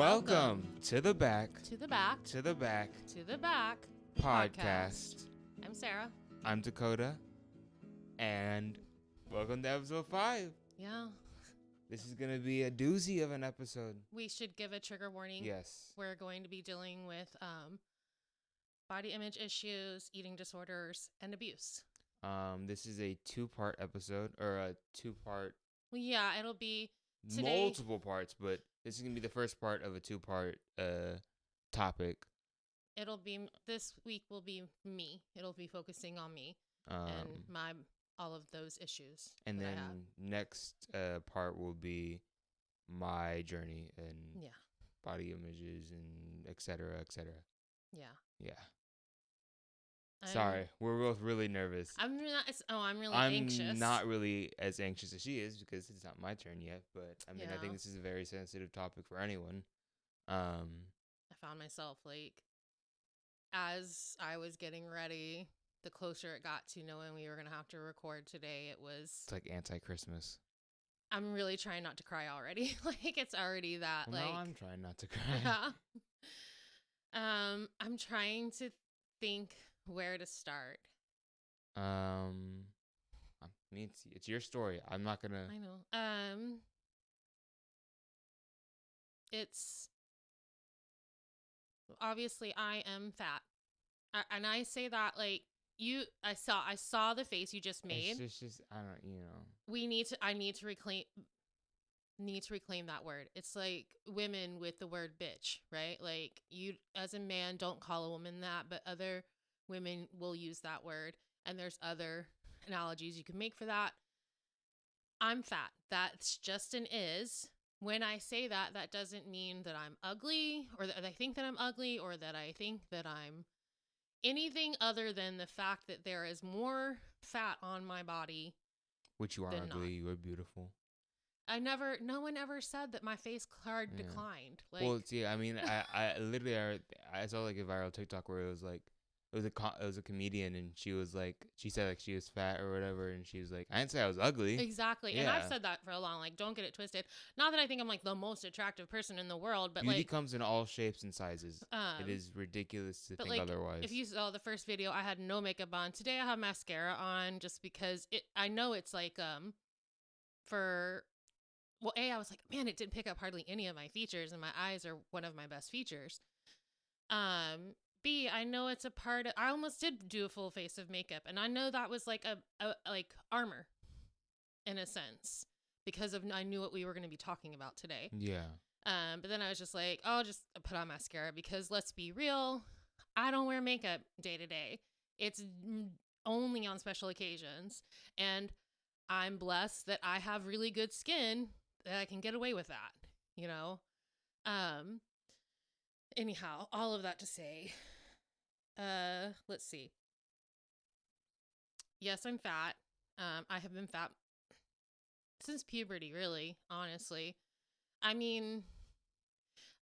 Welcome to the back To the back. to the back To the back. podcast. I'm Sarah. I'm Dakota, and welcome to episode 5. Yeah. This is gonna be a doozy of an episode. We should give a trigger warning. Yes. We're going to be dealing with body image issues, eating disorders, and abuse. This is a 2-part episode, or a 2-part, Well, yeah, it'll be today. multiple parts, but this is gonna be the first part of a 2-part topic. It'll be this week will be me. It'll be focusing on me and all of those issues. And that I then have. next part will be my journey and Yeah. body images and et cetera, et cetera. Yeah. Yeah. Sorry, we're both really nervous. I'm really anxious. I'm not really as anxious as she is because it's not my turn yet. But I mean, I Yeah. think this is a very sensitive topic for anyone. I found myself as I was getting ready, the closer it got to knowing we were going to have to record today, It's like anti-Christmas. I'm really trying not to cry already. It's already that, No, I'm trying not to cry. Yeah. I'm trying to think where to start. I mean, it's your story. I'm not gonna. I know. It's obviously I am fat, and I say that I saw the face you just made. It's just I don't. I need to reclaim that word. It's like women with the word bitch, right? Like, you as a man don't call a woman that, but other women will use that word, and there's other analogies you can make for that. I'm fat. That's just an is. When I say that, that doesn't mean that I'm ugly, or that I think that I'm ugly, or that I think that I'm anything other than the fact that there is more fat on my body. Which you are ugly. Not. You are beautiful. No one ever said that my face card declined. Well, see, I mean, I literally, I saw like a viral TikTok where it was like, it was a comedian, and she said like she was fat or whatever, and she was like, I didn't say I was ugly. Exactly. Yeah. And I've said that for a long, don't get it twisted. Not that I think I'm the most attractive person in the world, but beauty comes in all shapes and sizes. It is ridiculous to think otherwise. If you saw the first video, I had no makeup on. Today I have mascara on just because I know it's I was like, man, it didn't pick up hardly any of my features, and my eyes are one of my best features. B, I know it's a part of, I almost did do a full face of makeup, and I know that was like armor in a sense, because I knew what we were going to be talking about today. Yeah. But then I was just like, I'll just put on mascara, because let's be real, I don't wear makeup day to day. It's only on special occasions, and I'm blessed that I have really good skin that I can get away with that, Anyhow, all of that to say, let's see. Yes, I'm fat. I have been fat since puberty, really, honestly. I mean,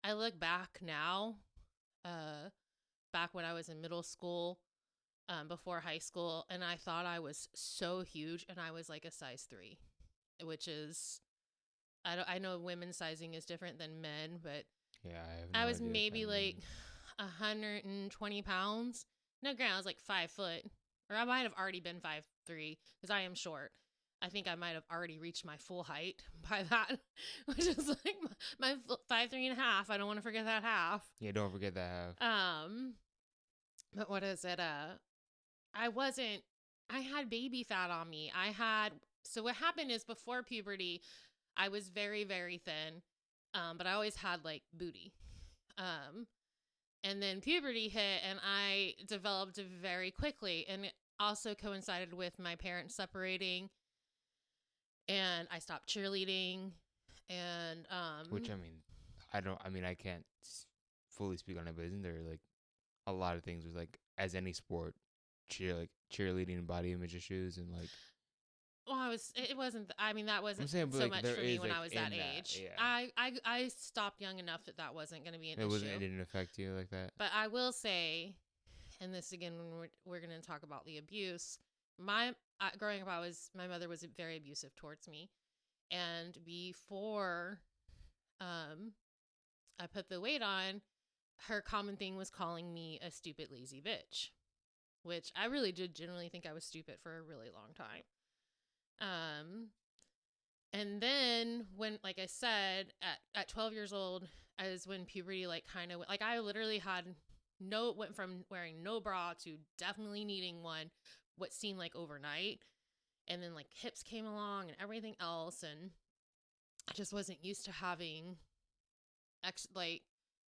I look back now, back when I was in middle school, before high school, and I thought I was so huge, and I was like a size 3, which is, I know women's sizing is different than men, but yeah, I was maybe 120 pounds. No, granted, I was 5 foot, or I might have already been 5'3", because I am short. I think I might have already reached my full height by that, which is my 5'3.5". I don't want to forget that half. Yeah, don't forget that half. But what is it? I had baby fat on me. So what happened is, before puberty, I was very, very thin. But I always had booty. And then puberty hit, and I developed very quickly, and it also coincided with my parents separating, and I stopped cheerleading, and which I can't fully speak on it, but isn't there a lot of things with as any sport, cheerleading and body image issues and Well, it wasn't, that wasn't so much for me when I was that age. Yeah. I stopped young enough that wasn't going to be an issue. It didn't affect you like that? But I will say, and this again, when we're going to talk about the abuse, growing up, my mother was very abusive towards me. And before I put the weight on, her common thing was calling me a stupid, lazy bitch, which I really did generally think I was stupid for a really long time. And then when, like I said, at 12 years old, as when puberty, like kind of, like I literally went from wearing no bra to definitely needing one, what seemed like overnight. And then like hips came along and everything else. And I just wasn't used to having like,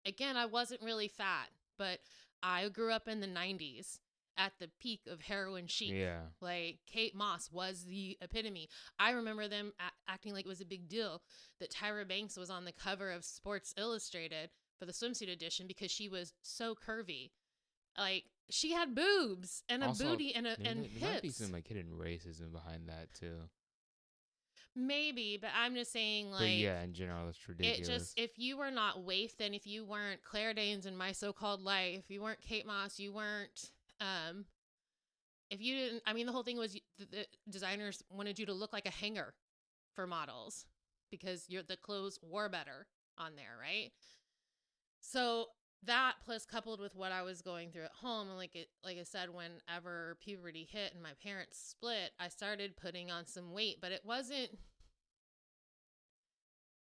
again, I wasn't really fat, but I grew up in the 90s at the peak of heroin chic. Yeah. Like Kate Moss was the epitome. I remember them acting like it was a big deal that Tyra Banks was on the cover of Sports Illustrated for the swimsuit edition because she was so curvy. Like she had boobs and Also, a booty and there hips. might be some like hidden racism behind that too. Maybe, but I'm just saying, like, But yeah, in general, it's ridiculous. it just, if you were not waifed, and if you weren't Claire Danes in My So-Called Life, you weren't Kate Moss, you weren't, if you didn't, I mean, the whole thing was the designers wanted you to look like a hanger for models because the clothes wore better on there, right? So that plus coupled with what I was going through at home, and like I said, whenever puberty hit and my parents split, I started putting on some weight, but it wasn't.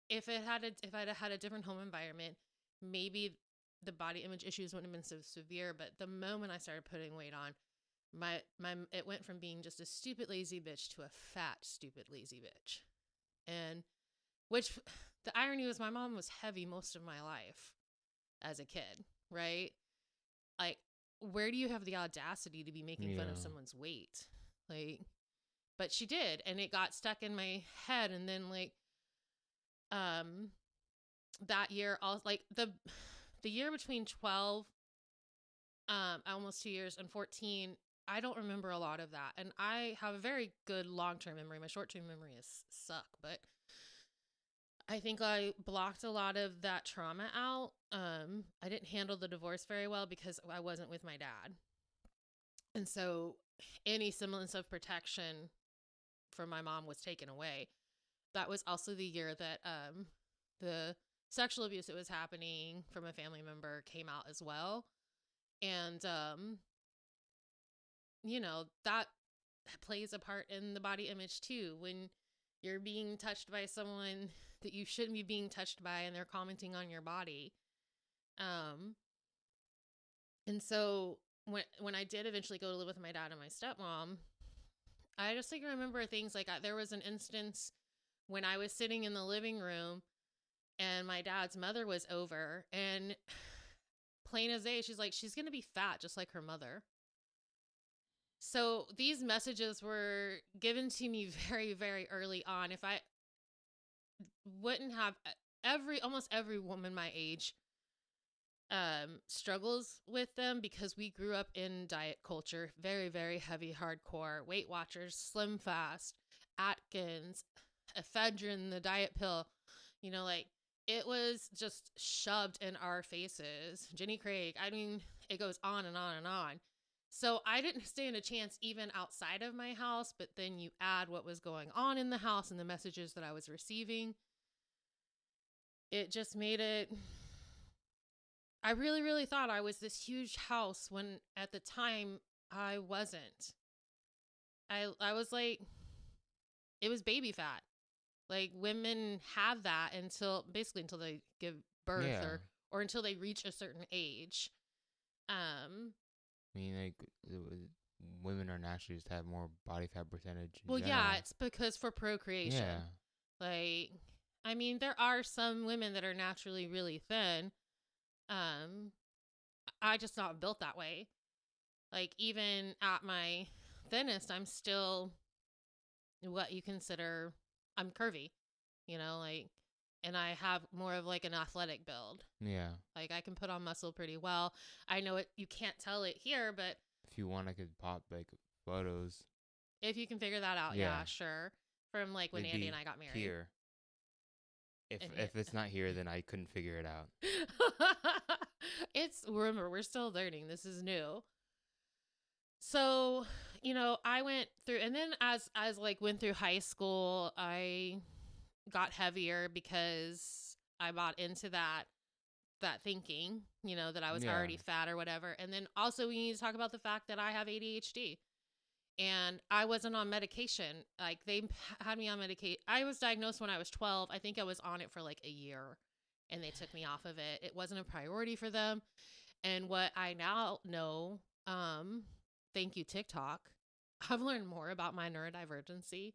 If I'd had a different home environment, maybe the body image issues wouldn't have been so severe. But the moment I started putting weight on, it went from being just a stupid lazy bitch to a fat stupid lazy bitch, and which the irony was my mom was heavy most of my life as a kid, right? Like, where do you have the audacity to be making fun of someone's weight? Like, but she did, and it got stuck in my head, and then like that year, like the year between 12 almost 2 years and 14, I don't remember a lot of that, and I have a very good long-term memory. My short-term memory is suck, but I think I blocked a lot of that trauma out. I didn't handle the divorce very well because I wasn't with my dad, and so any semblance of protection from my mom was taken away. That was also the year that the sexual abuse that was happening from a family member came out as well. And, that plays a part in the body image too. When you're being touched by someone that you shouldn't be being touched by and they're commenting on your body. And so when I did eventually go to live with my dad and my stepmom, I just like remember things like there was an instance when I was sitting in the living room and my dad's mother was over, and plain as day, she's like, she's going to be fat just like her mother. So these messages were given to me very, very early on. If I wouldn't have almost every woman my age struggles with them because we grew up in diet culture, very, very heavy, hardcore, Weight Watchers, Slim Fast, Atkins, ephedrine, the diet pill, like it was just shoved in our faces. Jenny Craig, I mean, it goes on and on and on. So I didn't stand a chance even outside of my house, but then you add what was going on in the house and the messages that I was receiving. It just made it, I really, really thought I was this huge house when at the time I wasn't. I was like, it was baby fat. Like women have that until they give birth or until they reach a certain age. I mean, like women are naturally just have more body fat percentage. Well, yeah, it's because for procreation. Yeah. Like, I mean, there are some women that are naturally really thin. I just not built that way. Like even at my thinnest, I'm still what you consider, I'm curvy, like, and I have more of like an athletic build. Yeah. Like I can put on muscle pretty well. I know you can't tell it here, but if you want, I could pop like photos. If you can figure that out, yeah sure. From like when Andy and I got married. Here. If it's not here, then I couldn't figure it out. Remember, we're still learning. This is new. So, I went through, and then as like went through high school, I got heavier because I bought into that that thinking, you know, that I was Yeah. already fat or whatever. And then also we need to talk about the fact that I have ADHD. And I wasn't on medication. Like they had me on medication. I was diagnosed when I was 12. I think I was on it for like a year and they took me off of it. It wasn't a priority for them. And what I now know, thank you TikTok, I've learned more about my neurodivergency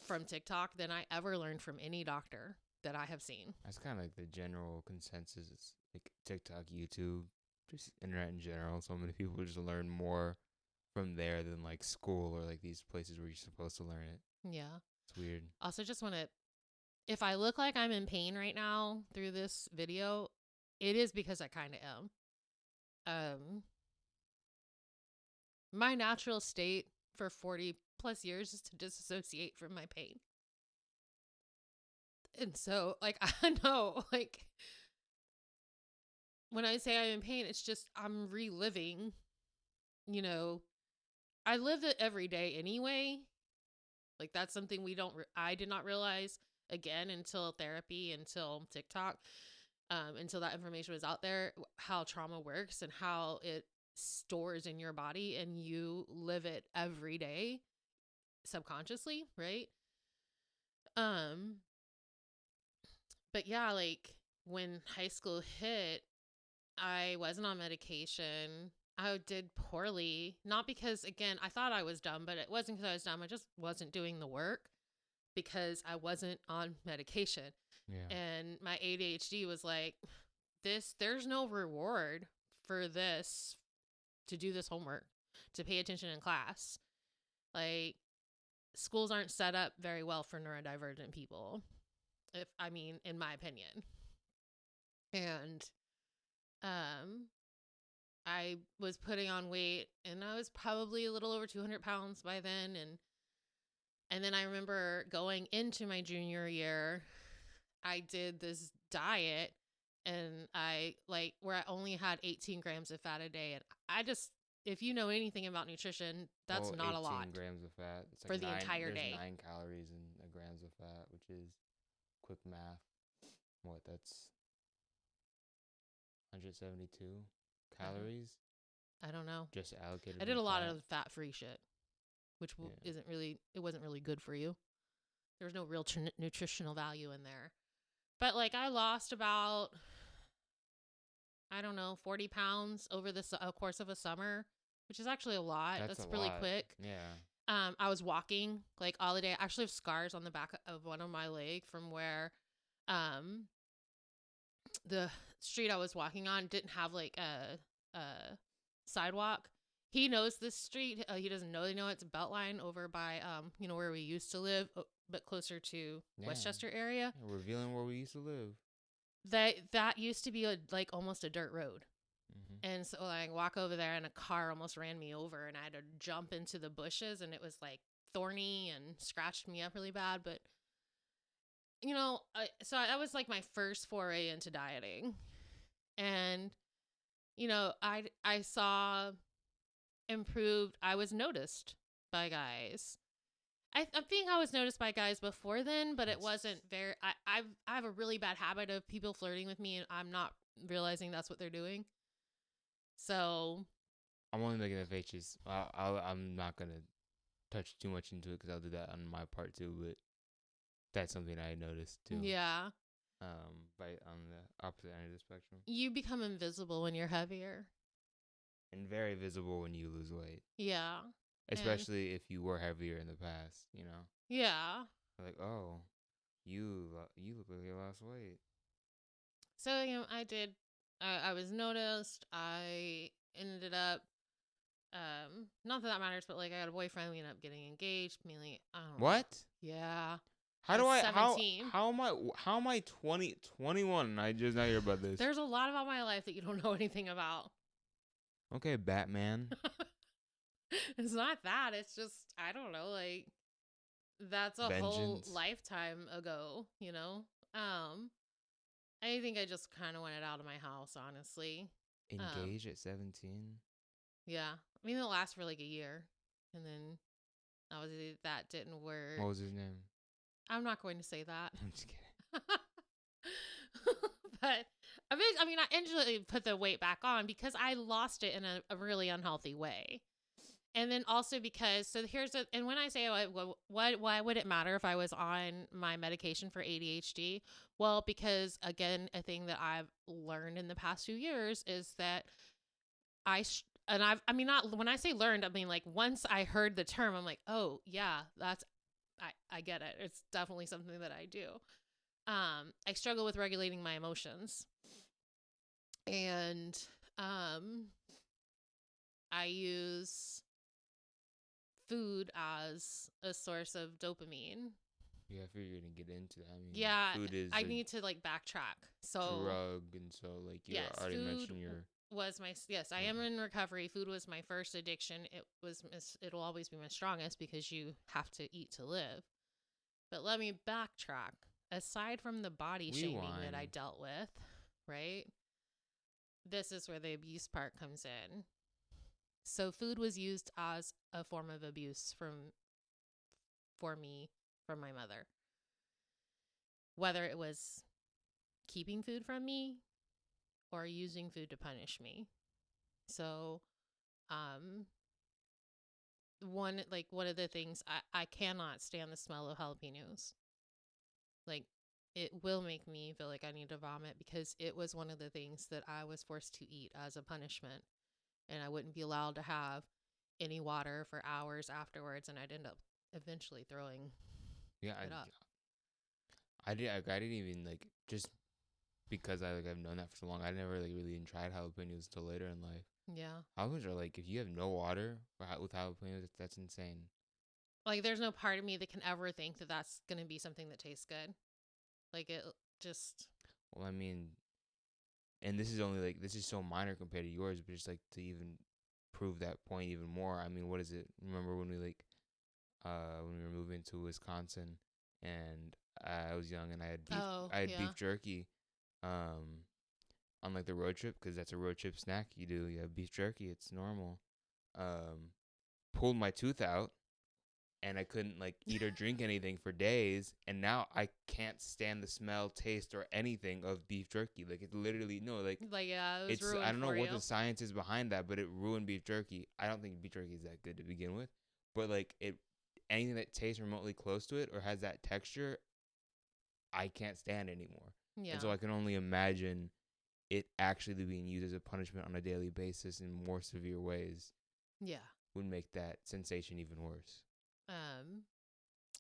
from TikTok than I ever learned from any doctor that I have seen. That's kind of like the general consensus. It's like TikTok, YouTube, just internet in general. So many people just learn more from there than like school or like these places where you're supposed to learn it. Yeah. It's weird. Also, just want to, if I look like I'm in pain right now through this video, it is because I kind of am. My natural state for 40 plus years is to disassociate from my pain. And so, like, I know, like, when I say I'm in pain, it's just I'm reliving, you know, I live it every day anyway. Like, that's something I did not realize again until therapy, until TikTok, until that information was out there, how trauma works and how it stores in your body and you live it every day subconsciously, right? But yeah, like when high school hit, I wasn't on medication. I did poorly, not because, again, I thought I was dumb, but it wasn't because I was dumb. I just wasn't doing the work because I wasn't on medication. Yeah. And my ADHD was like, there's no reward for this, to do this homework, to pay attention in class. Like, schools aren't set up very well for neurodivergent people, in my opinion. And I was putting on weight and I was probably a little over 200 pounds by then. And then I remember going into my junior year, I did this diet and where I only had 18 grams of fat a day. And if you know anything about nutrition, that's not a lot. 18 grams of fat. It's like for the entire day. There's 9 calories in a grams of fat, which is quick math. What, that's 172 calories? I don't know. Just allocated. I did a lot of fat-free shit, which it wasn't really good for you. There was no real nutritional value in there. But like I lost about, I don't know, 40 pounds over the course of a summer, which is actually a lot. That's really quick. Yeah. I was walking like all the day. I actually have scars on the back of one of my leg from where the street I was walking on didn't have like a sidewalk. He knows this street. He doesn't know. They know it's a Beltline over by where we used to live, but closer to Westchester area. Yeah, revealing where we used to live. That used to be like almost a dirt road. Mm-hmm. And so I walk over there and a car almost ran me over and I had to jump into the bushes and it was like thorny and scratched me up really bad. But so that was like my first foray into dieting. And I saw improved. I was noticed by guys. I think I was noticed by guys before then, but it wasn't very. I have a really bad habit of people flirting with me, and I'm not realizing that's what they're doing. So I'm only making the faces. I'm not gonna touch too much into it because I'll do that on my part too. But that's something I noticed too. Yeah. On the opposite end of the spectrum, you become invisible when you're heavier, and very visible when you lose weight. Yeah. Especially if you were heavier in the past, Yeah. Like, oh, you look like you lost weight. So, I did. I was noticed. I ended up, not that matters, but like I got a boyfriend. We ended up getting engaged. Mainly, I don't know. What? Yeah. How am I 21? I just not hear about this. There's a lot about my life that you don't know anything about. Okay, Batman. It's not that. It's just, I don't know, like, that's a whole lifetime ago, I think I just kind of wanted out of my house, honestly. Engaged at 17? Yeah. I mean, it lasted for like a year. And then that didn't work. What was his name? I'm not going to say that. I'm just kidding. But I mean, I instantly put the weight back on because I lost it in a really unhealthy way. And then also because, so here's a, and when I say, why would it matter if I was on my medication for ADHD? Well, because again, a thing that I've learned in the past few years is that I mean, not when I say learned, I mean, like once I heard the term, I'm like, oh yeah, I get it. It's definitely something that I do. I struggle with regulating my emotions, and I use food as a source of dopamine. Yeah, I figure you're gonna get into that. I mean, Yeah, food is I a need to like backtrack. So drug, and so like you yes, already food mentioned your. was my yes. I Yeah. am in recovery. Food was my first addiction. It'll always be my strongest because you have to eat to live. But let me backtrack. Aside from the body shaming that I Rewind. dealt with, right? This is where the abuse part comes in. So food was used as a form of abuse for me from my mother. Whether it was keeping food from me or using food to punish me. So, one of the things I cannot stand the smell of jalapenos. Like it will make me feel like I need to vomit because it was one of the things that I was forced to eat as a punishment, and I wouldn't be allowed to have any water for hours afterwards, and I'd end up eventually throwing Yeah, it up. I didn't even like just because I've known that for so long. I never like really even tried jalapenos until later in life. Yeah. Jalapenos are like if you have no water with jalapenos, that's insane. Like there's no part of me that can ever think that that's going to be something that tastes good. Like it just Well, I mean, and this is only like this is so minor compared to yours, but just like to even prove that point even more. I mean, what is it? Remember when when we were moving to Wisconsin, and I was young and oh, I had yeah. beef jerky, um, on like the road trip because that's a road trip snack. You have beef jerky. It's normal. Um, pulled my tooth out and I couldn't like eat or drink anything for days. And now I can't stand the smell, taste, or anything of beef jerky. Like it literally no, Like yeah, it was it's I ruined don't know for what you. the science is behind that, but it ruined beef jerky. I don't think beef jerky is that good to begin with, but like it, anything that tastes remotely close to it or has that texture, I can't stand anymore. And Yeah. so I can only imagine it actually being used as a punishment on a daily basis in more severe ways Yeah. would make that sensation even worse. Um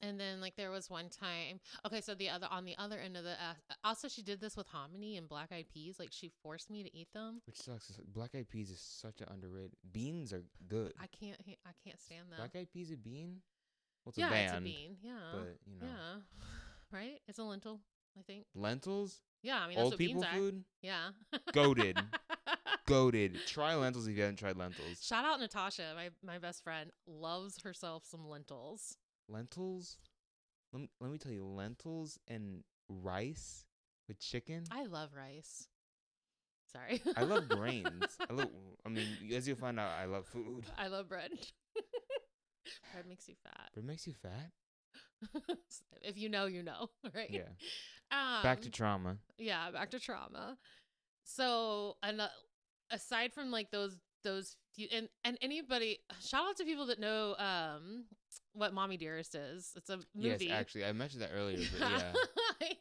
and then like there was one time. Okay, so the other on the other end of the also she did this with hominy and black eyed peas. Like she forced me to eat them. Which sucks. Black eyed peas is such an underrated. Beans are good. I can't stand them. Black eyed peas a bean? Well, it's a Yeah, it's a band, bean. Yeah. but Yeah. Right? It's a lentil, I think. lentils. Yeah, I mean that's Old what beans people are. food. Yeah. Goated. Goated. Try lentils if you haven't tried lentils. Shout out Natasha, my best friend, loves herself some lentils. Lentils. Let me tell you, lentils and rice with chicken. I love rice. Sorry. I love grains. I mean, as you'll find out, I love food. I love bread. Bread makes you fat. Bread makes you fat. If you know, right? Yeah. Back to trauma. Yeah, back to trauma. So, and aside from like those few, and anybody, shout out to people that know what Mommy Dearest is. It's a movie. Yes, actually, I mentioned that earlier, but yeah. Like,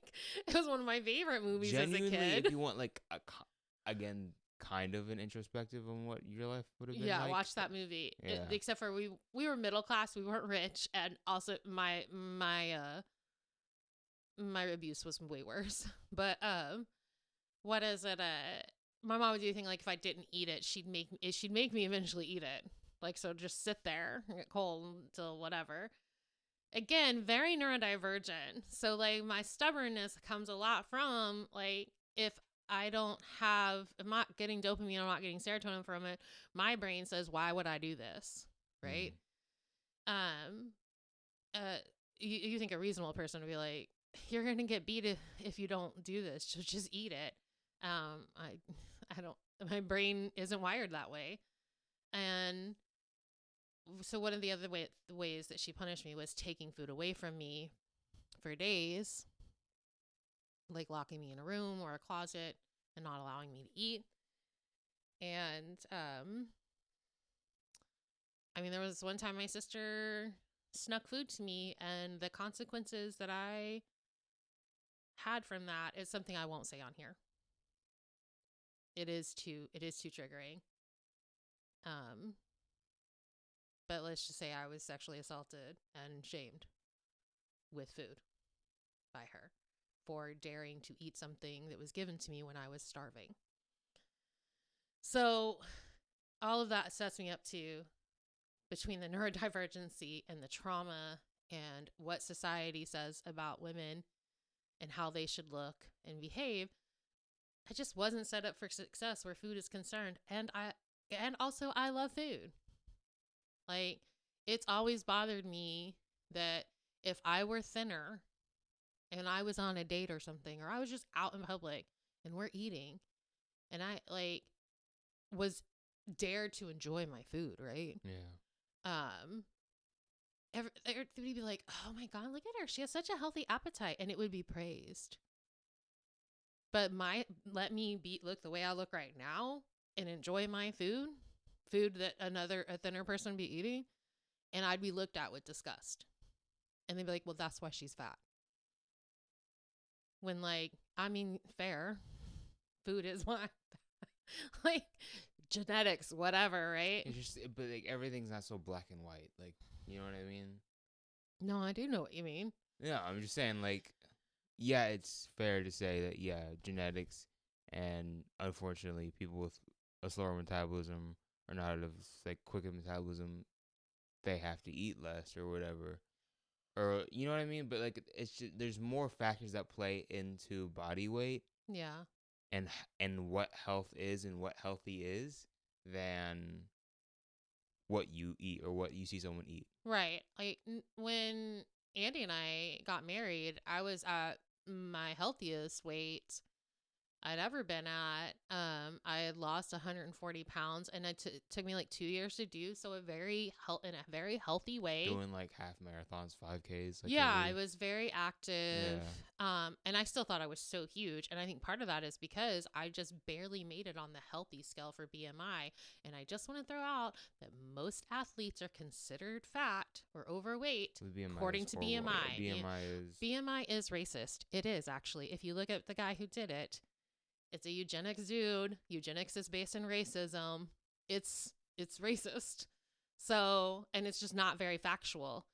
it was one of my favorite movies Genuinely, as a kid. if you want like again, kind of an introspective on what your life would have been Yeah, like. watch that movie. Yeah. Except for we were middle class, we weren't rich, and also my abuse was way worse. But what is it? My mom would do thing like if I didn't eat it, she'd make me eventually eat it. Like so, just sit there and get cold until whatever. Again, very neurodivergent. So like my stubbornness comes a lot from like if I'm not getting dopamine, I'm not getting serotonin from it. My brain says, why would I do this? Right. You think a reasonable person would be like, you're going to get beat if you don't do this. So just eat it. I don't, my brain isn't wired that way. And so one of the other ways that she punished me was taking food away from me for days, like locking me in a room or a closet and not allowing me to eat. And I mean, there was one time my sister snuck food to me, and the consequences that I had from that is something I won't say on here. It is too triggering. But let's just say I was sexually assaulted and shamed with food by her for daring to eat something that was given to me when I was starving. So all of that sets me up to, between the neurodivergency and the trauma and what society says about women and how they should look and behave, I just wasn't set up for success where food is concerned. And also I love food. Like, it's always bothered me that if I were thinner and I was on a date or something, or I was just out in public and we're eating, and I like was dared to enjoy my food, right? Yeah. Everybody would be like, "Oh my God, look at her. She has such a healthy appetite," and it would be praised. But let me look the way I look right now and enjoy my food that a thinner person would be eating, and I'd be looked at with disgust. And they'd be like, "Well, that's why she's fat." When, like, I mean, fair. Food is why. Like, genetics, whatever, right? It's just, but like everything's not so black and white. Like, you know what I mean? No, I do know what you mean. Yeah, I'm just saying, like, yeah, it's fair to say that, yeah, genetics and unfortunately people with a slower metabolism or not as like quick a metabolism, they have to eat less or whatever. Or you know what I mean? But like it's just, there's more factors that play into body weight Yeah. and what health is and what healthy is than what you eat or what you see someone eat. Right. Like, when Andy and I got married, I was at my healthiest weight I'd ever been at. I had lost 140 pounds, and it took me like 2 years to do so. In a very healthy way. Doing like half marathons, 5Ks. Like Yeah, I was very active. Yeah. And I still thought I was so huge. And I think part of that is because I just barely made it on the healthy scale for BMI. And I just want to throw out that most athletes are considered fat or overweight according to BMI. BMI is racist. It is, actually. If you look at the guy who did it, it's a eugenics dude. Eugenics is based in racism. It's racist. So, and it's just not very factual.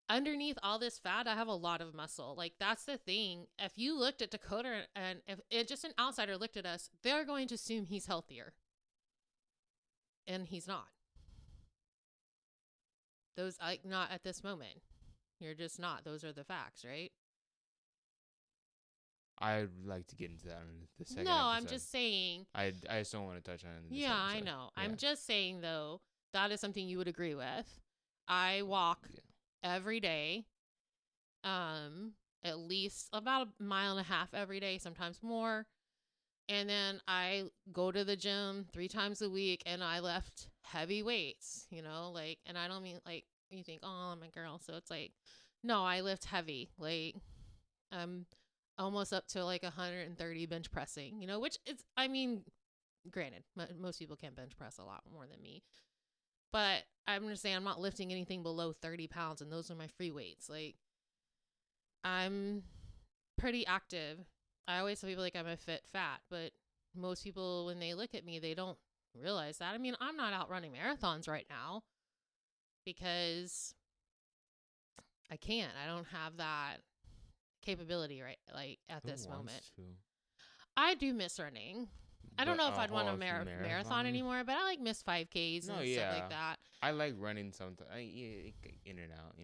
Underneath all this fat, I have a lot of muscle. Like, that's the thing. If you looked at Dakota and if just an outsider looked at us, they're going to assume he's healthier. And he's not. Those, like, not at this moment. You're just not. Those are the facts, right? I'd like to get into that in the second No, episode. I'm just saying. I just don't want to touch on it in this Yeah, episode. I know. Yeah. I'm just saying, though, that is something you would agree with. I walk every day, at least about a mile and a half every day, sometimes more. And then I go to the gym 3 times a week, and I lift heavy weights, like, and I don't mean like you think, oh, I'm a girl. So it's like, no, I lift heavy. Like, I'm almost up to like 130 bench pressing, which is, I mean, granted, most people can bench press a lot more than me. But I'm just saying I'm not lifting anything below 30 pounds, and those are my free weights. Like, I'm pretty active. I always tell people, like, I'm a fit fat, but most people, when they look at me, they don't realize that. I mean, I'm not out running marathons right now because I can't. I don't have that capability right, like, at this moment. I do miss running. I don't know if I'd want a marathon anymore, but I like miss 5Ks and stuff like that. I like running sometimes, in and out,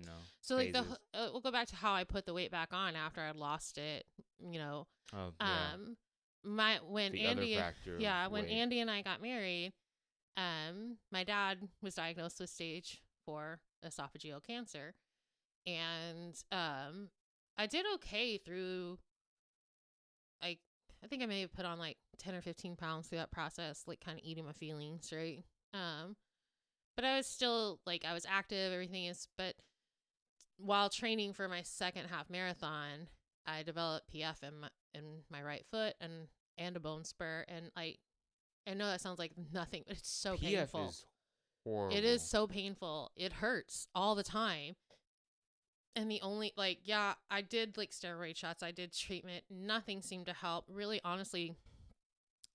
So like we'll go back to how I put the weight back on after I'd lost it. When Andy and I got married, my dad was diagnosed with stage 4 esophageal cancer, and I did okay through, like, I think I may have put on like 10 or 15 pounds through that process, like kind of eating my feelings, right? But I was still, like, I was active, everything is, but while training for my second half marathon, I developed PF in my right foot, and and a bone spur. And I know that sounds like nothing, but it's so PF painful. is horrible. It is so painful. It hurts all the time. And the only, like, yeah, I did like steroid shots. I did treatment. Nothing seemed to help. Really, honestly,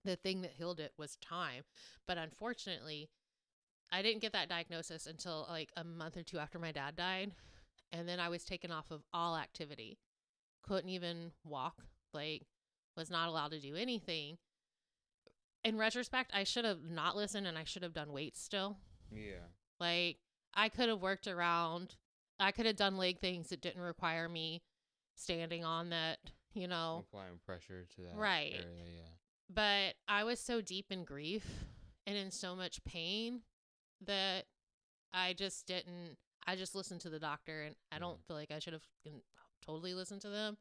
the thing that healed it was time. But unfortunately, I didn't get that diagnosis until like a month or two after my dad died. And then I was taken off of all activity. Couldn't even walk. Like, was not allowed to do anything. In retrospect, I should have not listened and I should have done weights still. Yeah. Like, I could have worked around. I could have done leg things that didn't require me standing on that, Applying pressure to that Right. area, yeah. But I was so deep in grief and in so much pain that I just didn't. I just listened to the doctor, and I don't feel like I should have totally listened to them.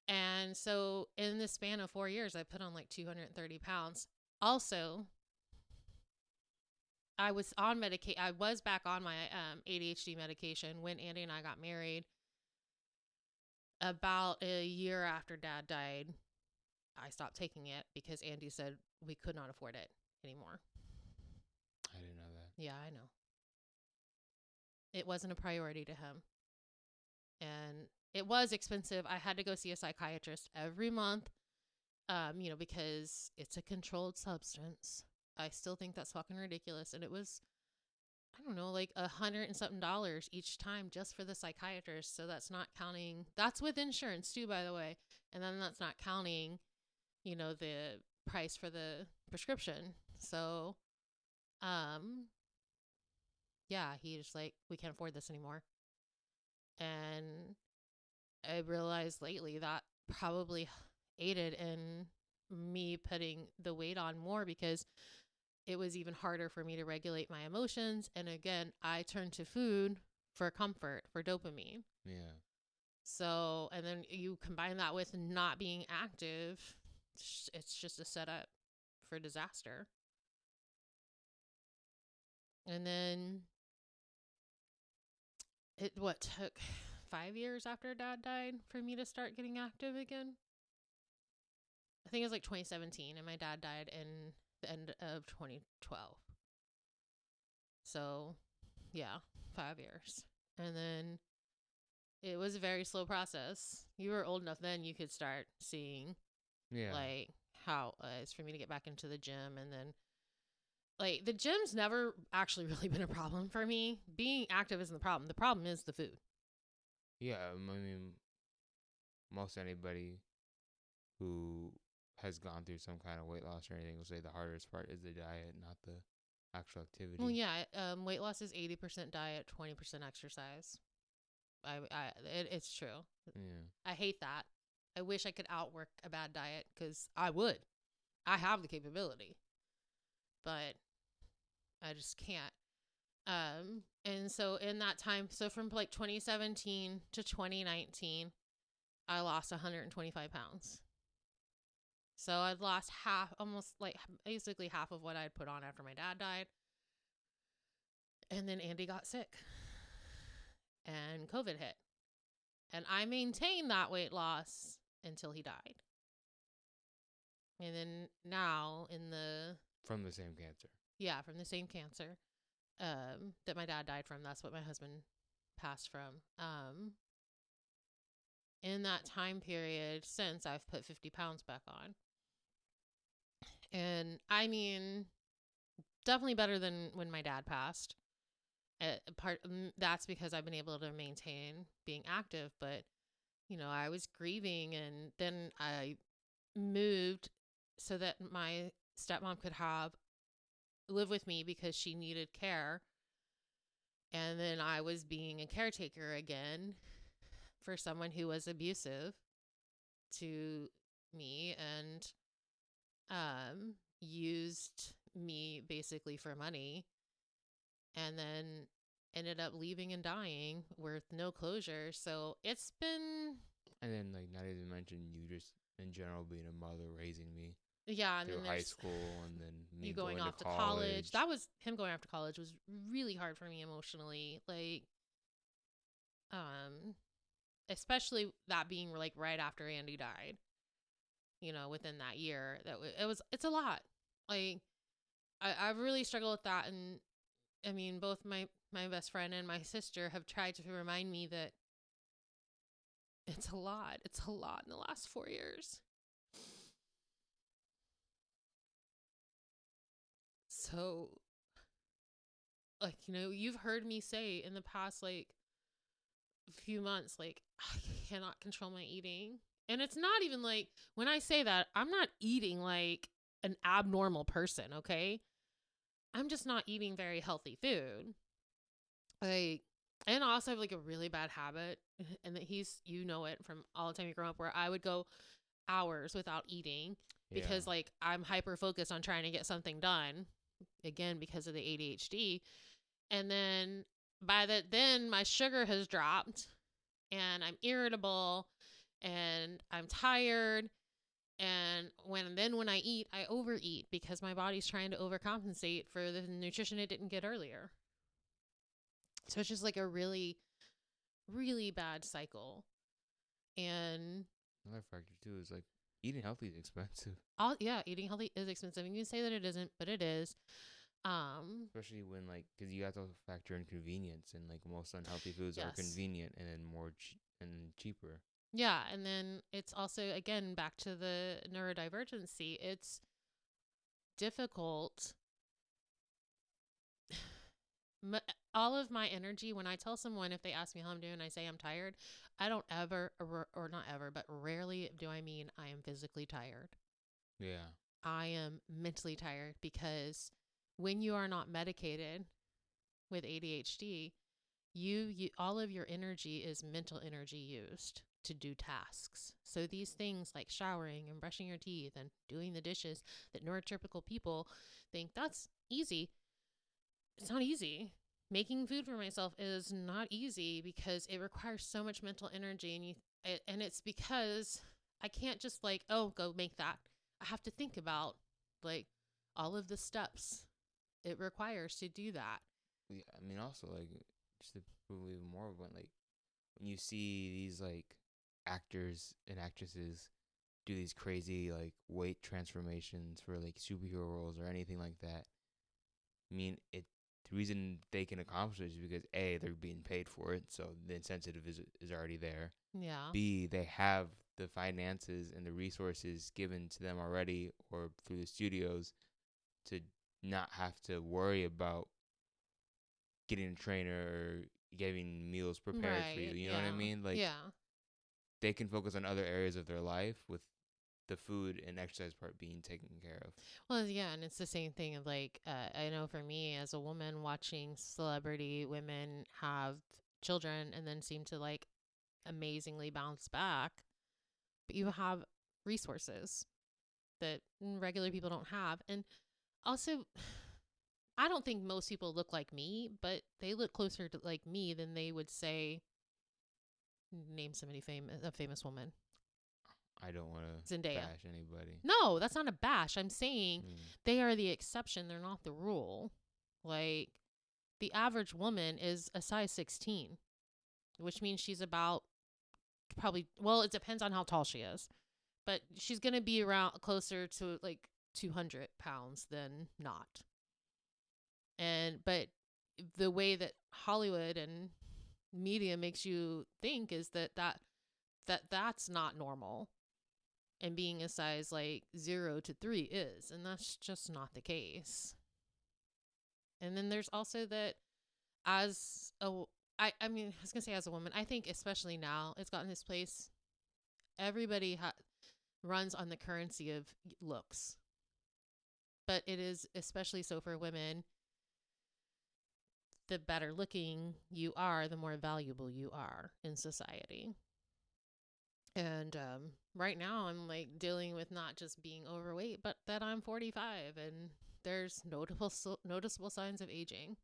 And so in the span of 4 years, I put on like 230 pounds. Also, I was on medication. I was back on my ADHD medication when Andy and I got married. About a year after Dad died, I stopped taking it because Andy said we could not afford it anymore. I didn't know that. Yeah, I know. It wasn't a priority to him. And it was expensive. I had to go see a psychiatrist every month, because it's a controlled substance. I still think that's fucking ridiculous. And it was, I don't know, like $100 and something each time just for the psychiatrist. So that's not counting. That's with insurance too, by the way. And then that's not counting, the price for the prescription. So, yeah, he just like, we can't afford this anymore. And I realized lately that probably aided in me putting the weight on more because it was even harder for me to regulate my emotions. And again, I turned to food for comfort, for dopamine. Yeah. So, and then you combine that with not being active, it's just a setup for disaster. And then it took 5 years after Dad died for me to start getting active again. I think it was like 2017, and my dad died in the end of 2012. So, yeah, 5 years. And then it was a very slow process. You were old enough then you could start seeing, like, how it's for me to get back into the gym. And then, like, the gym's never actually really been a problem for me. Being active isn't the problem. The problem is the food. Yeah, I mean, most anybody who has gone through some kind of weight loss or anything will say the hardest part is the diet, not the actual activity. Well, yeah, weight loss is 80% diet, 20% exercise. It's true. Yeah. I hate that. I wish I could outwork a bad diet because I would. I have the capability, but I just can't. And so in that time, so from like 2017 to 2019, I lost 125 pounds. So I'd lost half, almost like basically half of what I'd put on after my dad died. And then Andy got sick and COVID hit. And I maintained that weight loss until he died. And then now from the same cancer. Yeah, from the same cancer that my dad died from. That's what my husband passed from. In that time period since, I've put 50 pounds back on. And I mean, definitely better than when my dad passed. That's because I've been able to maintain being active, but I was grieving, and then I moved so that my stepmom could live with me because she needed care. And then I was being a caretaker again for someone who was abusive to me and used me basically for money, and then ended up leaving and dying with no closure. So it's been... And then, like, not even mention you just, in general, being a mother, raising me. Yeah, and through then high school, and then me you going off to college. That was him going off to college was really hard for me emotionally. Like, especially that being like right after Andy died. within that year. It's a lot. Like, I've really struggled with that. And I mean, both my best friend and my sister have tried to remind me that it's a lot. It's a lot in the last 4 years. So, like, you've heard me say in the past, like, few months, like, I cannot control my eating. And it's not even like, when I say that, I'm not eating like an abnormal person, okay? I'm just not eating very healthy food. Like, and I also have like a really bad habit, and that it from all the time you grow up, where I would go hours without eating because Yeah. like I'm hyper focused on trying to get something done, again because of the ADHD. And then then my sugar has dropped, and I'm irritable, and I'm tired. And when I eat, I overeat because my body's trying to overcompensate for the nutrition it didn't get earlier. So it's just like a really, really bad cycle. And Another factor too is like eating healthy is expensive, eating healthy is expensive. And you can say that it isn't, but it is. especially when like because you have to factor in convenience, and like most unhealthy foods are Yes. convenient and then and cheaper. Yeah, and then it's also, again, back to the neurodivergency. It's difficult. All of my energy, when I tell someone, if they ask me how I'm doing, I say I'm tired, I don't ever, or not ever, but rarely do I mean I am physically tired. Yeah. I am mentally tired, because when you are not medicated with ADHD, you all of your energy is mental energy used to do tasks. So these things like showering and brushing your teeth and doing the dishes, that neurotypical people think that's easy. It's not easy. Making food for myself is not easy because it requires so much mental energy, and it's because I can't just like, oh, go make that. I have to think about like all of the steps it requires to do that. Yeah, I mean, also like just to prove even more of when like when you see these like actors and actresses do these crazy like weight transformations for like superhero roles or anything like that. I mean, the reason they can accomplish it is because A, they're being paid for it, so the incentive is already there. Yeah. B, they have the finances and the resources given to them already or through the studios to not have to worry about getting a trainer or getting meals prepared for you. Right. You know what I Yeah. mean? Like Yeah. they can focus on other areas of their life with the food and exercise part being taken care of. Well, yeah, and it's the same thing of like, I know for me as a woman, watching celebrity women have children and then seem to like amazingly bounce back, but you have resources that regular people don't have. And also, I don't think most people look like me, but they look closer to like me than they would say. Name somebody a famous woman. I don't want to Zendaya. bash anybody. No, that's not a bash. I'm saying Mm. they are the exception. They're not the rule. Like, the average woman is a size 16, which means she's about probably, well, it depends on how tall she is, but she's going to be around closer to like 200 pounds than not. But the way that Hollywood and media makes you think is that's not normal. And being a size like 0 to 3 is, and that's just not the case. And then there's also that, as a I mean, I was gonna say as a woman, I think especially now it's gotten this place. Everybody runs on the currency of looks, but it is especially so for women. The better looking you are, the more valuable you are in society. And right now, I'm like dealing with not just being overweight, but that I'm 45 and there's noticeable signs of aging.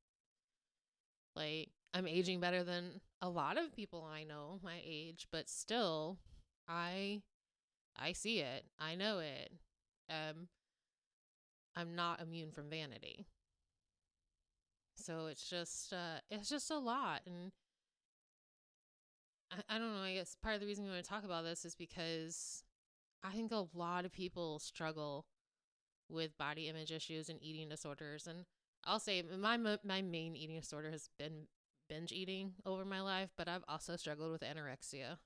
Like, I'm aging better than a lot of people I know my age, but still, I I see it. I know it. Um, I'm not immune from vanity. So it's just a lot. And I don't know. I guess part of the reason we want to talk about this is because I think a lot of people struggle with body image issues and eating disorders. And I'll say my main eating disorder has been binge eating over my life, but I've also struggled with anorexia.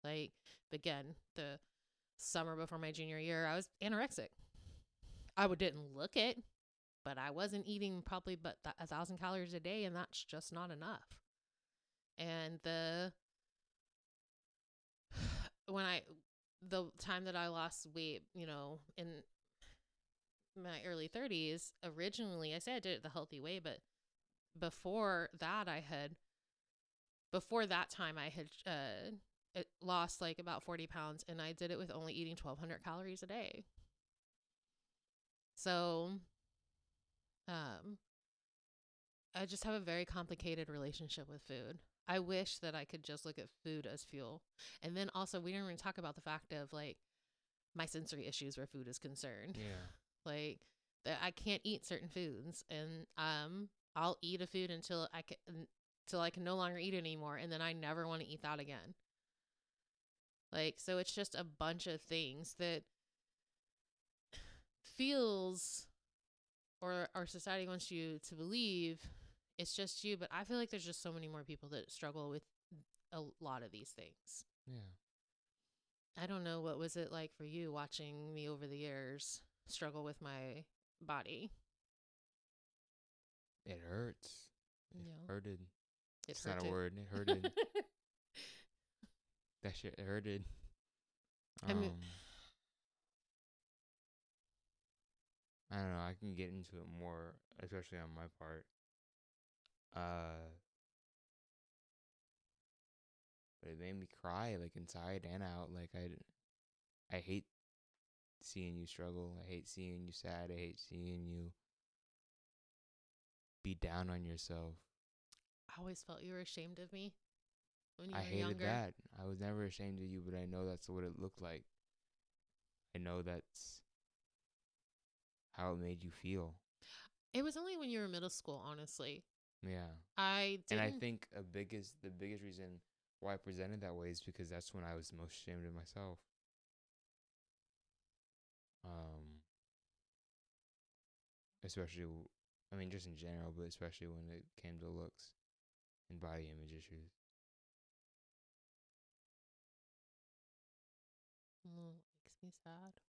Like, again, the summer before my junior year, I was anorexic. I didn't look it, but I wasn't eating probably but 1,000 calories a day, and that's just not enough. And the time that I lost weight, you know, in my early 30s, originally I say I did it the healthy way, but before that time I had lost like about 40 pounds, and I did it with only eating 1,200 calories a day. So I just have a very complicated relationship with food. I wish that I could just look at food as fuel. And then also, we didn't even talk about the fact of like my sensory issues where food is concerned. Yeah. Like that I can't eat certain foods, and I'll eat a food until I can no longer eat it anymore, and then I never want to eat that again. Like, so it's just a bunch of things that feels, or our society wants you to believe it's just you, but I feel like there's just so many more people that struggle with a lot of these things. Yeah. I don't know, what was it like for you watching me over the years struggle with my body? It hurts. It Yeah. hurted. It's not a word. It hurted. That shit hurted. I mean, I don't know. I can get into it more, especially on my part. But it made me cry, like inside and out. Like I hate seeing you struggle. I hate seeing you sad. I hate seeing you be down on yourself. I always felt you were ashamed of me when you I were hated younger. that. I was never ashamed of you, but I know that's what it looked like. I know that's how it made you feel. It was only when you were in middle school, honestly. Yeah. I didn't. And I think the biggest reason why I presented that way is because that's when I was most ashamed of myself. Especially, I mean, just in general, but especially when it came to looks and body image issues. Makes me sad.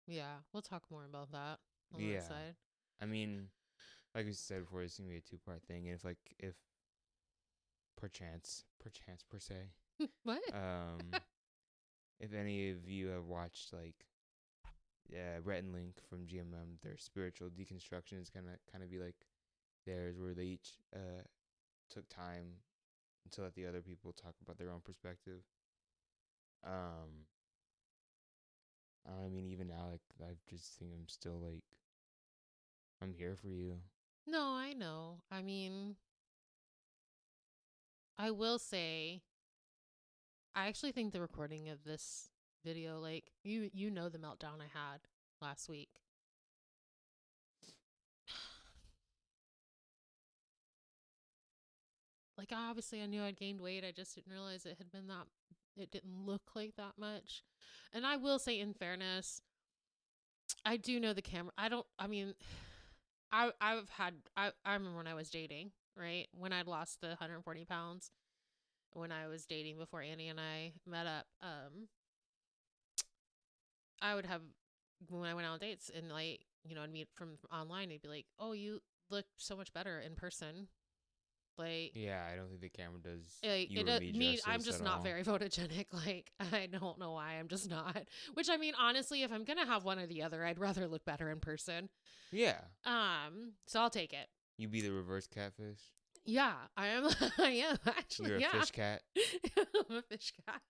Yeah, we'll talk more about that on that side. I mean, like we said before, it's gonna be a 2-part thing. And if perchance per se, What? if any of you have watched like Rhett and Link from GMM, their spiritual deconstruction is gonna kind of be like theirs, where they each took time to let the other people talk about their own perspective. I mean, even now, like, I just think I'm still like, I'm here for you. No, I know. I mean, I will say, I actually think the recording of this video, like, you know the meltdown I had last week. Like, obviously I knew I'd gained weight. I just didn't realize it didn't look like that much. And I will say, in fairness, I do know the camera. I remember when I was dating, right? When I'd lost the 140 pounds, when I was dating before Annie and I met up, I would have, when I went on dates and like, you know, I'd meet from online, they'd be like, oh, you look so much better in person. Like, yeah, I don't think the camera does like you or me justice I'm just at not all. very photogenic. Like, I don't know why, I'm just not. Which, I mean, honestly, if I'm gonna have one or the other, I'd rather look better in person. Yeah. So I'll take it. You be the reverse catfish? Yeah, I am. I am actually. You're a fish cat? I'm a fish cat.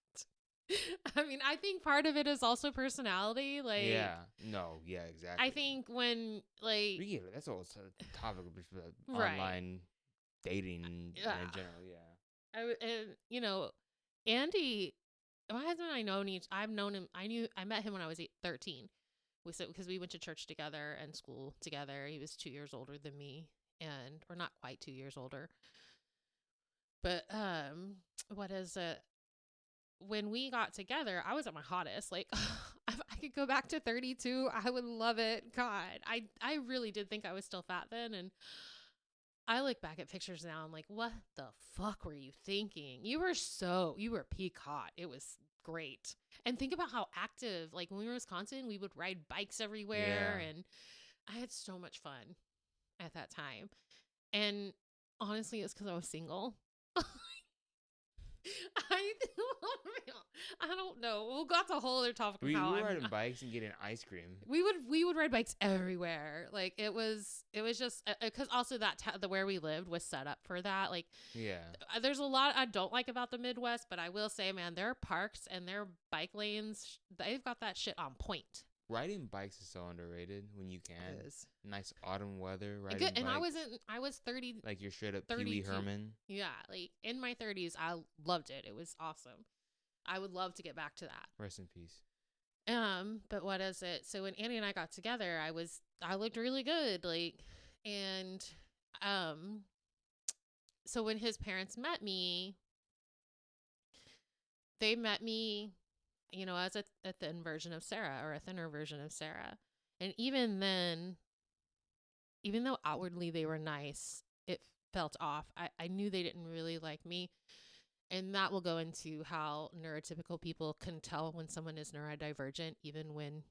I mean, I think part of it is also personality. Like, yeah. No, yeah, exactly. I think when, like, yeah, that's all a topic of right. online dating in general, yeah. You know, Andy, my husband and I've known him. I met him when I was 13. Because we went to church together and school together. He was 2 years older than me, or not quite 2 years older. But what is it? when we got together, I was at my hottest. Like, if I could go back to 32, I would love it. God, I really did think I was still fat then. And I look back at pictures now. I'm like, what the fuck were you thinking? You were peak hot. It was great. And think about how active, like when we were in Wisconsin, we would ride bikes everywhere. Yeah. And I had so much fun at that time. And honestly, it's because I was single. I don't know. We'll got a whole other topic. We how were I'm, riding bikes and getting ice cream. we would ride bikes everywhere. Like it was just because also the where we lived was set up for that. Like Yeah. there's a lot I don't like about the Midwest, but I will say, man, their parks and their bike lanes, they've got that shit on point. Riding bikes is so underrated when you can. It is. Nice autumn weather, riding Good, and bikes. I was 30. Like you're straight up Pee Wee 32. Herman. Yeah, like in my 30s, I loved it. It was awesome. I would love to get back to that. Rest in peace. But what is it? So when Andy and I got together, I looked really good. Like, and, so when his parents met me, they met me, you know, as a thin version of Sarah or a thinner version of Sarah. And even then, even though outwardly they were nice, it felt off. I knew they didn't really like me. And that will go into how neurotypical people can tell when someone is neurodivergent, even when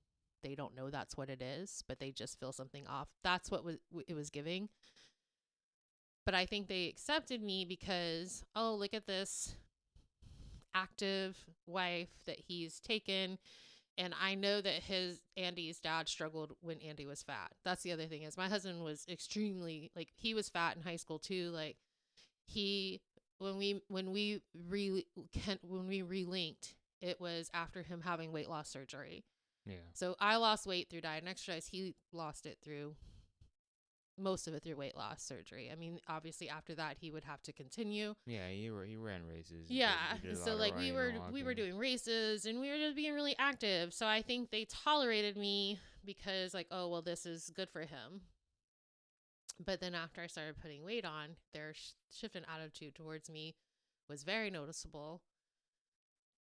they don't know that's what it is, but they just feel something off. That's what it was giving. But I think they accepted me because, oh, look at this active wife that he's taken. And I know that Andy's dad struggled when Andy was fat. That's the other thing is my husband was extremely, like, he was fat in high school too. Like when we relinked, it was after him having weight loss surgery. Yeah. So I lost weight through diet and exercise. He lost it through most of it through weight loss surgery. I mean, obviously after that he would have to continue. Yeah, he ran races. Yeah. So like we were doing races and we were just being really active. So I think they tolerated me because like, oh, well, this is good for him. But then after I started putting weight on, their shift in attitude towards me was very noticeable,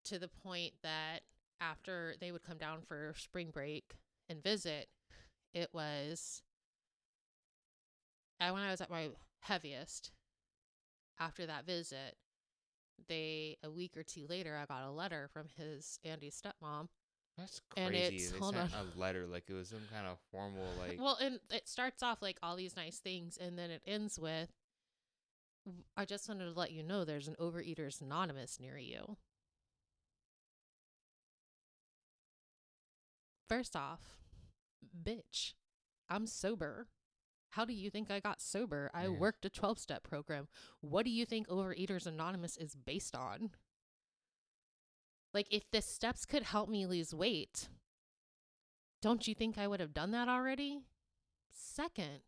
to the point that after they would come down for spring break and visit, it was when I was at my heaviest after that visit, a week or two later, I got a letter from Andy's stepmom. That's crazy. And they sent a letter like it was some kind of formal like. Well, and it starts off like all these nice things, and then it ends with, I just wanted to let you know there's an Overeaters Anonymous near you. First off, bitch, I'm sober. How do you think I got sober? I worked a 12-step program. What do you think Overeaters Anonymous is based on? Like, if the steps could help me lose weight, don't you think I would have done that already? Second,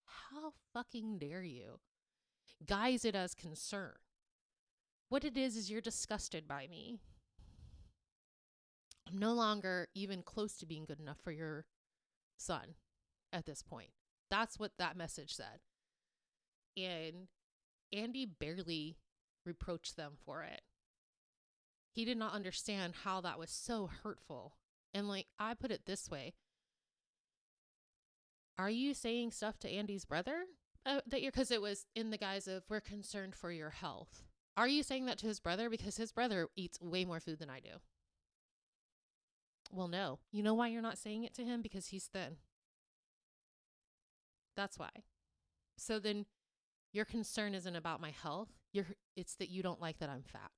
how fucking dare you guise it as concern? What it is you're disgusted by me. I'm no longer even close to being good enough for your son at this point. That's what that message said. And Andy barely reproached them for it. He did not understand how that was so hurtful. And like, I put it this way. Are you saying stuff to Andy's brother? Because it was in the guise of, we're concerned for your health. Are you saying that to his brother? Because his brother eats way more food than I do. Well, no. You know why you're not saying it to him? Because he's thin. That's why. So then your concern isn't about my health. It's that you don't like that I'm fat.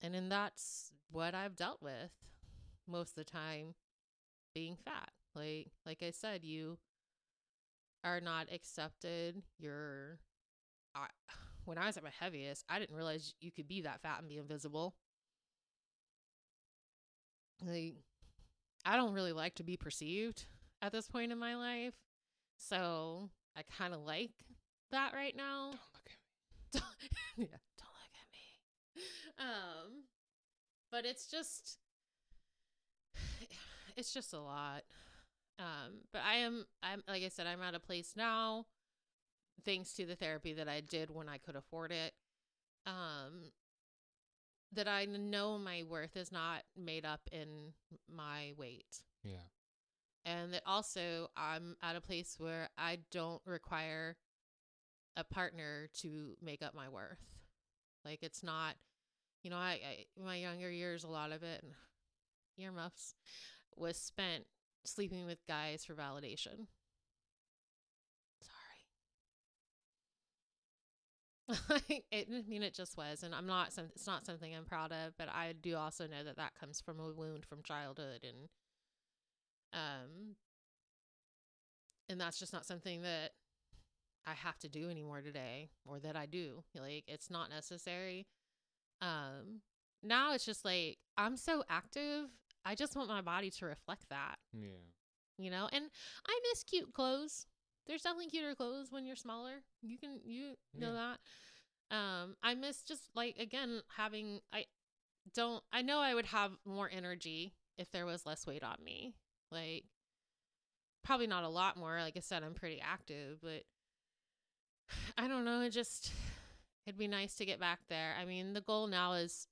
And then that's what I've dealt with most of the time, being fat. Like I said, you are not accepted. When I was at my heaviest, I didn't realize you could be that fat and be invisible. Like, I don't really like to be perceived at this point in my life. So I kind of like that right now. Don't look at me. Don't look at me. But it's just a lot. But I'm like I said, I'm at a place now thanks to the therapy that I did when I could afford it, that I know my worth is not made up in my weight. Yeah. And that also I'm at a place where I don't require a partner to make up my worth. Like, it's not, I my younger years, a lot of it, and earmuffs, was spent sleeping with guys for validation. Sorry. It just was. And it's not something I'm proud of, but I do also know that comes from a wound from childhood. And that's just not something that I have to do anymore today, or that I do. Like, it's not necessary. Now it's just like, I'm so active. I just want my body to reflect that. Yeah. And I miss cute clothes. There's definitely cuter clothes when you're smaller. You know that. I miss just, like, again, I know I would have more energy if there was less weight on me. Like, probably not a lot more. Like I said, I'm pretty active, but I don't know. It'd be nice to get back there. I mean, the goal now is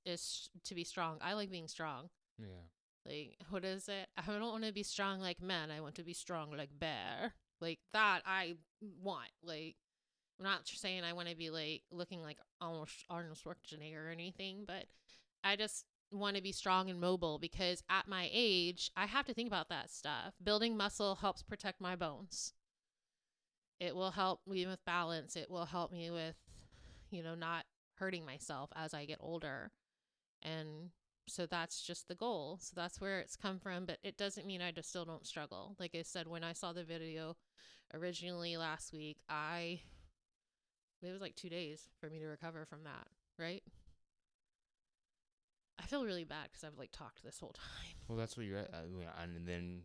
to be strong. I like being strong. Yeah. Like, what is it? I don't want to be strong like men. I want to be strong like bear. Like, that I want. Like, I'm not saying I want to be, like, looking like almost Arnold Schwarzenegger or anything, but I just want to be strong and mobile, because at my age, I have to think about that stuff. Building muscle helps protect my bones. It will help me with balance. It will help me with, not hurting myself as I get older. And so that's just the goal. So that's where it's come from. But it doesn't mean I just still don't struggle. Like I said, when I saw the video originally last week, it was like 2 days for me to recover from that, right? I feel really bad because I've, like, talked this whole time. Well, that's what you're at. And then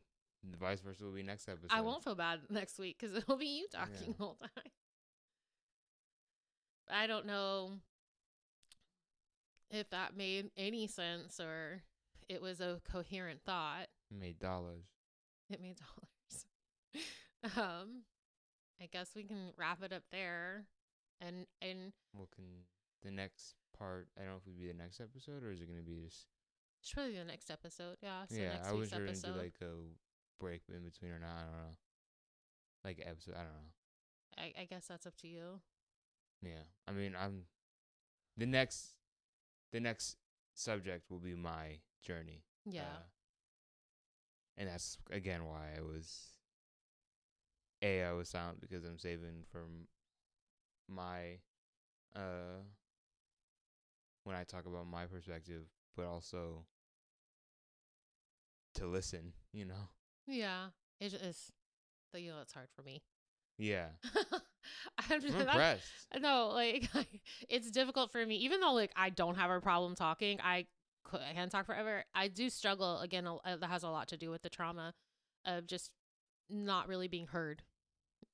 the vice versa will be next episode. I won't feel bad next week because it'll be you talking the whole time. I don't know if that made any sense or it was a coherent thought. It made dollars. It made dollars. I guess we can wrap it up there. And Well, can the next part, I don't know if it would be the next episode, or is it going to be just... It's probably the next episode. Yeah. So yeah, next I week's was going to episode. do, like, a break in between or not. I don't know. Like, episode, I don't know. I guess that's up to you. Yeah. I mean, the next subject will be my journey. Yeah. And that's, again, why I was silent, because I'm saving from my, when I talk about my perspective, but also to listen, Yeah. It is. So, it's hard for me. Yeah. I'm impressed. No, like, it's difficult for me, even though, like, I don't have a problem talking. I can talk forever. I do struggle. Again, that has a lot to do with the trauma of just not really being heard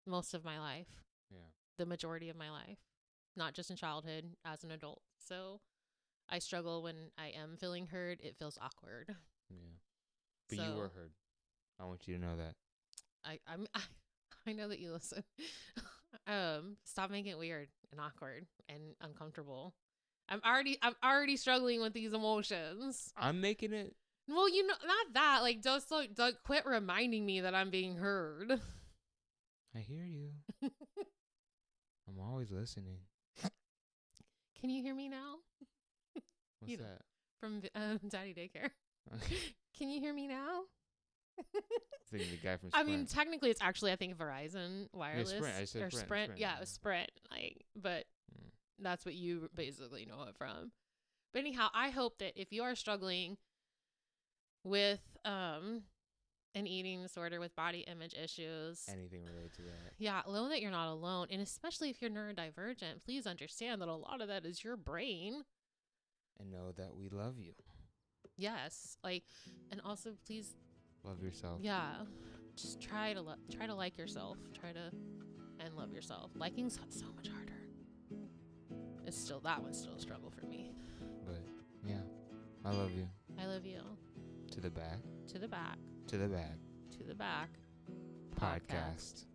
most of my life. Yeah. The majority of my life, not just in childhood, as an adult. So I struggle when I am feeling heard. It feels awkward. Yeah. But you were heard. I want you to know that. I know that you listen. Stop making it weird and awkward and uncomfortable. I'm already struggling with these emotions. I'm making it. Well, not that. Like, just don't quit reminding me that I'm being heard. I hear you. I'm always listening. Can you hear me now? What's that? From Daddy Daycare. Can you hear me now? I think the guy from Sprint. I mean, technically, it's actually, I think, Verizon Wireless. Yeah, Sprint. I said or Sprint. Yeah, it was Sprint. But Mm. that's what you basically know it from. But anyhow, I hope that if you are struggling with an eating disorder, with body image issues, anything related to that, yeah, know that you're not alone. And especially if you're neurodivergent, please understand that a lot of that is your brain. and know that we love you. Yes, and also please love yourself. Yeah, just try to like yourself. And love yourself. Liking's so much harder. That one's still a struggle for me. But yeah, I love you. I love you. To the back. To the back. To the back. To the back. Podcast.